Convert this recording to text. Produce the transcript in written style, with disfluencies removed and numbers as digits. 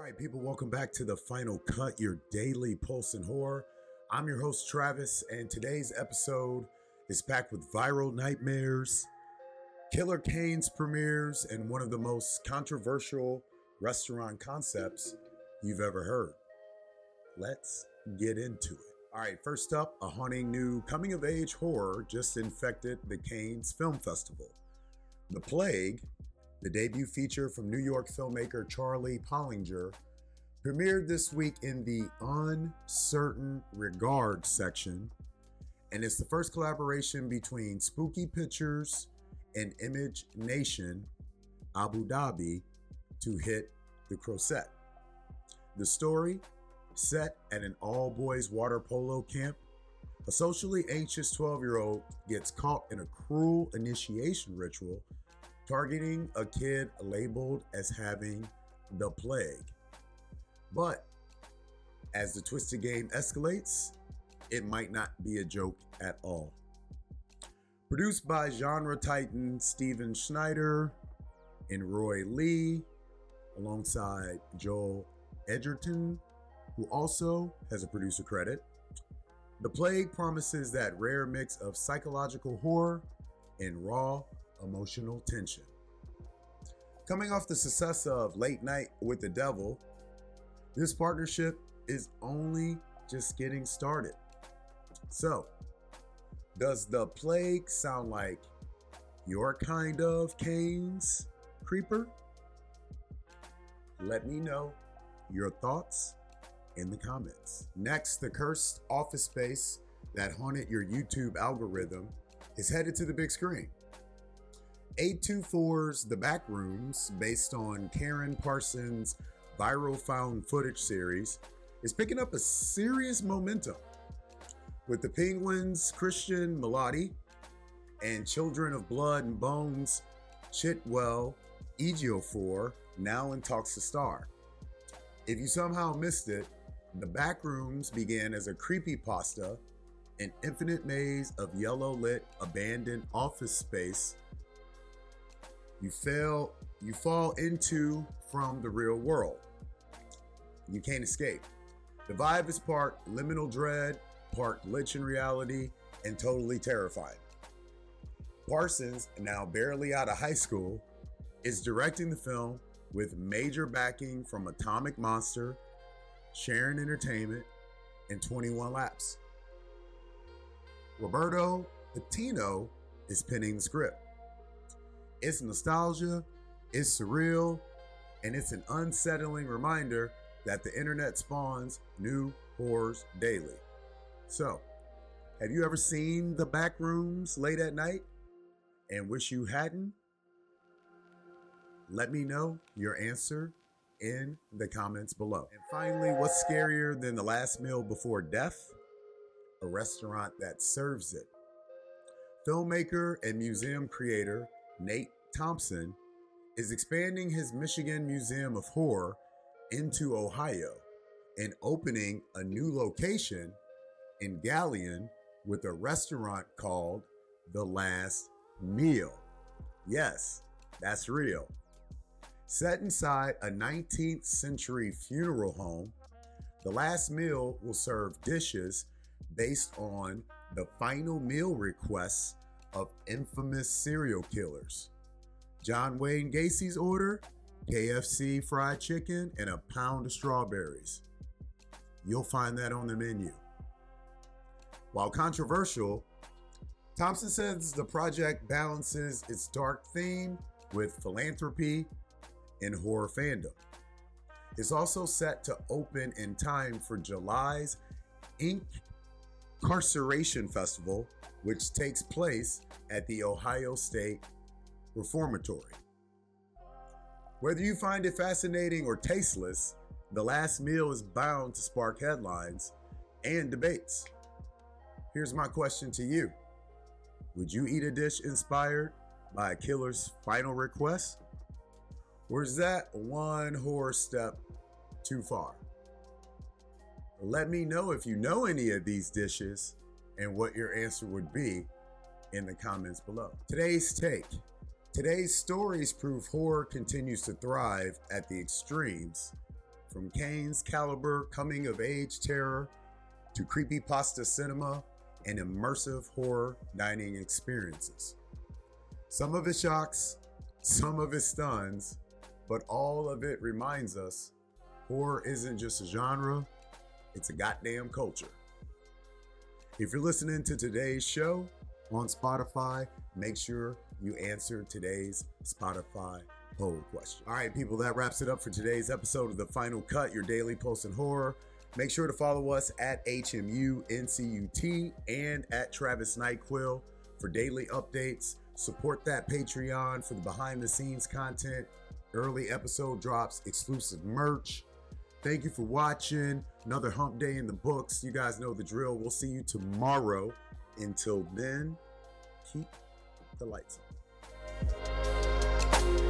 right, people, welcome back to The Final Cut, your daily pulse in horror. I'm your host, Travis, and today's episode is packed with viral nightmares, Killer Kane's premieres, and one of the most controversial restaurant concepts you've ever heard. Let's get into it. All right, first up, a haunting new coming-of-age horror just infected the Cannes Film Festival. The Plague, the debut feature from New York filmmaker Charlie Pollinger, premiered this week in the Uncertain Regard section, and it's the first collaboration between Spooky Pictures and Image Nation, Abu Dhabi, to hit the Crozet. The story, set at an all-boys water polo camp, a socially anxious 12-year-old gets caught in a cruel initiation ritual targeting a kid labeled as having the plague. But as the twisted game escalates, it might not be a joke at all. Produced by genre titan Steven Schneider and Roy Lee, alongside Joel Edgerton, who also has a producer credit, The Plague promises that rare mix of psychological horror and raw emotional tension. Coming off the success of Late Night with the Devil, this partnership is only just getting started. So, does The Plague sound like your kind of Kane's creeper? Let me know your thoughts in the comments. Next, the cursed office space that haunted your YouTube algorithm is headed to the big screen. 824's The Backrooms, based on Karen Parsons' viral found footage series, is picking up a serious momentum, with the Penguins' Cristin, Milioti, and Children of Blood and Bones' Chiwetel, Ejiofor now in talks to star. If you somehow missed it, The Backrooms began as a creepypasta, an infinite maze of yellow-lit, abandoned office space you fall into from the real world. You can't escape. The vibe is part liminal dread, part glitch in reality, and totally terrifying. Parsons, now barely out of high school, is directing the film with major backing from Atomic Monster, Sharon Entertainment, and 21 Laps. Roberto Patino is penning the script. It's nostalgia, it's surreal, and it's an unsettling reminder that the internet spawns new horrors daily. So, have you ever seen The Backrooms late at night and wish you hadn't? Let me know your answer in the comments below. And finally, what's scarier than the last meal before death? A restaurant that serves it. Filmmaker and museum creator Nate Thompson is expanding his Michigan Museum of Horror into Ohio and opening a new location in Galion with a restaurant called The Last Meal. Yes, that's real. Set inside a 19th century funeral home, The Last Meal will serve dishes based on the final meal requests of infamous serial killers. John Wayne Gacy's order, KFC fried chicken and a pound of strawberries. You'll find that on the menu. While controversial, Thompson says the project balances its dark theme with philanthropy and horror fandom. It's also set to open in time for July's Incarceration Festival, which takes place at the Ohio State Reformatory. Whether you find it fascinating or tasteless, The Last Meal is bound to spark headlines and debates. Here's my question to you. Would you eat a dish inspired by a killer's final request? Or is that one horror step too far? Let me know if you know any of these dishes and what your answer would be in the comments below. Today's take. Today's stories prove horror continues to thrive at the extremes, from Kane's caliber coming of age terror to creepypasta cinema and immersive horror dining experiences. Some of it shocks, some of it stuns, but all of it reminds us horror isn't just a genre, it's a goddamn culture. If you're listening to today's show on Spotify, make sure you answer today's Spotify poll question. All right, people, that wraps it up for today's episode of The Final Cut, your daily pulse in horror. Make sure to follow us at HMUNCUT and at Travis Nyquill for daily updates. Support that Patreon for the behind the scenes content, early episode drops, exclusive merch. Thank you for watching. Another hump day in the books. You guys know the drill. We'll see you tomorrow. Until then, keep the lights on.